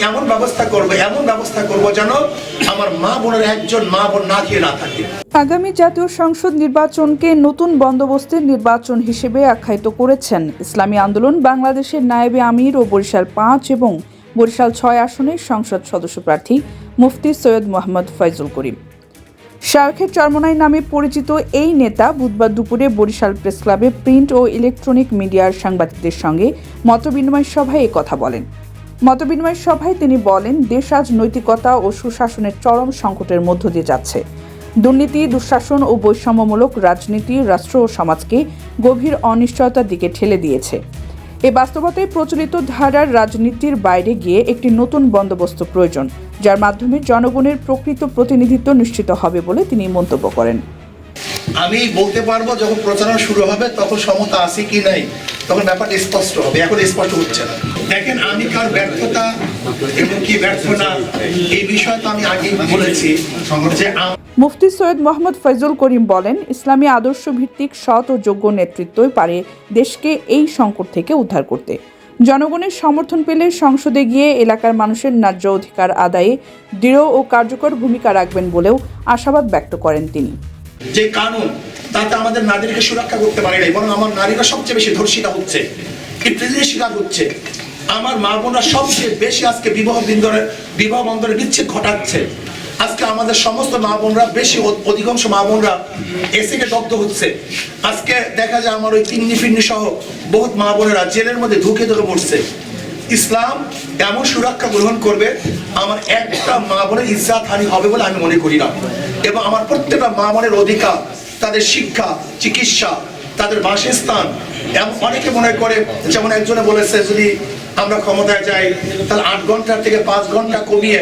এমন ব্যবস্থা করব যেন আমার মা বোনের একজন মা বোন না খেয়ে না থাকে। আগামী জাতীয় সংসদ নির্বাচনকে নতুন বন্দোবস্তের নির্বাচন হিসেবে আখ্যায়িত করেছেন ইসলামী আন্দোলন বাংলাদেশের নায়েবে আমির ও বরিশাল ৫ এবং বরিশাল ৬ আসনের সংসদ সদস্য প্রার্থী মুফতি সৈয়দ মোহাম্মদ ফয়জুল করিম। শায়খের চরমনাই নামে পরিচিত এই নেতা বুধবার দুপুরে বরিশাল প্রেস ক্লাবে প্রিন্ট ও ইলেকট্রনিক মিডিয়ার সাংবাদিকদের সঙ্গে মতবিনিময় সভায় কথা বলেন। মতবিনিময় সভায় তিনি বলেন, দেশ আজ নৈতিকতা ও সুশাসনের চরম সংকটের মধ্য দিয়ে যাচ্ছে। দুর্নীতি, দুঃশাসন ও বৈষম্যমূলক রাজনীতি রাষ্ট্র ও সমাজকে গভীর অনিশ্চয়তার দিকে ঠেলে দিয়েছে। এই বাস্তবতায় প্রচলিত ধারার রাজনীতির বাইরে গিয়ে একটি নতুন বন্দোবস্ত প্রয়োজন, যার মাধ্যমে জনগণের প্রকৃত প্রতিনিধিত্ব নিশ্চিত হবে বলে তিনি মন্তব্য করেন। আমি বলতে পারবো যখন প্রচারণা শুরু হবে তখন সমতা আছে কি নাই, তখন ব্যাপারটা স্পষ্ট হবে। এখন স্পষ্ট হচ্ছে না। দেখেন, আমি কার ব্যর্থতা এবং কি ব্যর্থ না এই বিষয়ে তো আমি আগেই বলেছি যে মুফতি সৈয়দ মোহাম্মদ ফয়জুল করিম বলেন, ইসলামী আদর্শ ভিত্তিক সৎ ও যোগ্য নেতৃত্বই পারে দেশকে এই সংকট থেকে উদ্ধার করতে। জনগণের সমর্থন পেলে সংসদে গিয়ে এলাকার মানুষের ন্যায্য অধিকার আদায়ে দৃঢ় ও কার্যকর ভূমিকা রাখবেন বলেও আশাবাদ ব্যক্ত করেন তিনি। যে কানুন তাতে আমাদের নারীদেরকে সুরক্ষা করতে পারে নাই, বরং আমার নারীরা সবচেয়ে বেশি ধর্ষিতা হচ্ছে, ইফতিজির শিকার হচ্ছে। আমার মা বোনরা সবচেয়ে বেশি আজকে বিবাহ বন্ধনের বিচ্ছেদ ঘটাচ্ছে। আজকে আমাদের সমস্ত মা বোনরা অধিকাংশ মা বোনরা এসিকে দগ্ধ হচ্ছে। আজকে দেখা যায় আমার ওই তিন্নি ফিন্নি সহ বহুত মা বোনেরা জেলের মধ্যে ধুকে মরছে। ইসলাম এমন সুরক্ষা গ্রহণ করবে, আমার একটা মা বোনের ইজ্জত হানি হবে বলে আমি মনে করি না। এবং আমার প্রত্যেকটা মা বোনের অধিকার, তাদের শিক্ষা, চিকিৎসা, তাদের বাসস্থান, এবং অনেকে মনে করে, যেমন একজনে বলেছে, যদি আমরা ক্ষমতায় যাই তাহলে 8 ঘন্টা থেকে 5 ঘন্টা কমিয়ে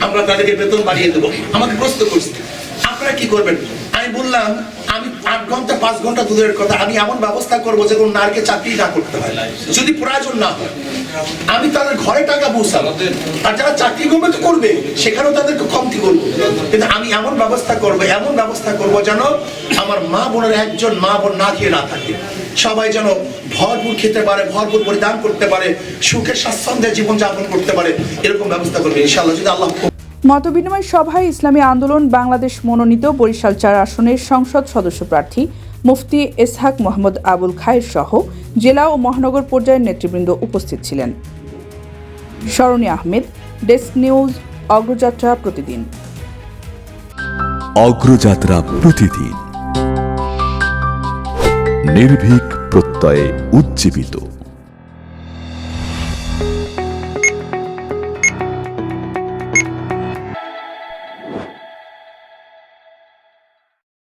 আমরা তাদেরকে বেতন বাড়িয়ে দেবো। আমাকে প্রশ্ন করছে, আপনারা কি করবেন? আমি বললাম, আমি 8 ঘন্টা 5 ঘন্টা দূরের কথা, আমি এমন ব্যবস্থা করবো যে কোনো নারীকে চাকরি না করতে হয়, যদি প্রয়োজন না হয়। আমি তাদের ঘরে টাকা পৌঁছাবো, আর যারা চাকরি করবে তো করবে, সেখানেও তাদেরকে কমতি করবো। কিন্তু আমি এমন ব্যবস্থা করবো যেন আমার মা বোনের একজন মা বোন না খেয়ে না থাকে। সবাই যেন ভরপুর খেতে পারে, ভরপুর পরিধান করতে পারে, সুখের স্বাচ্ছন্দ্যে জীবনযাপন করতে পারে, এরকম ব্যবস্থা করবে ইনশাআল্লাহ, যদি আল্লাহ। মতবিনিময় সভায় ইসলামী আন্দোলন বাংলাদেশ মনোনীত বরিশাল ৪ আসনের সংসদ সদস্য প্রার্থী মুফতি ইসহাক মোহাম্মদ আবুল খায়ের সহ জেলা ও মহানগর পর্যায়ের নেতৃবৃন্দ উপস্থিত ছিলেন। শরণী আহমেদ, ডেস্ক নিউজ, অগ্রযাত্রা প্রতিদিন। অগ্রযাত্রা প্রতিদিন, নির্ভীক প্রত্যয়ে উজ্জীবিত।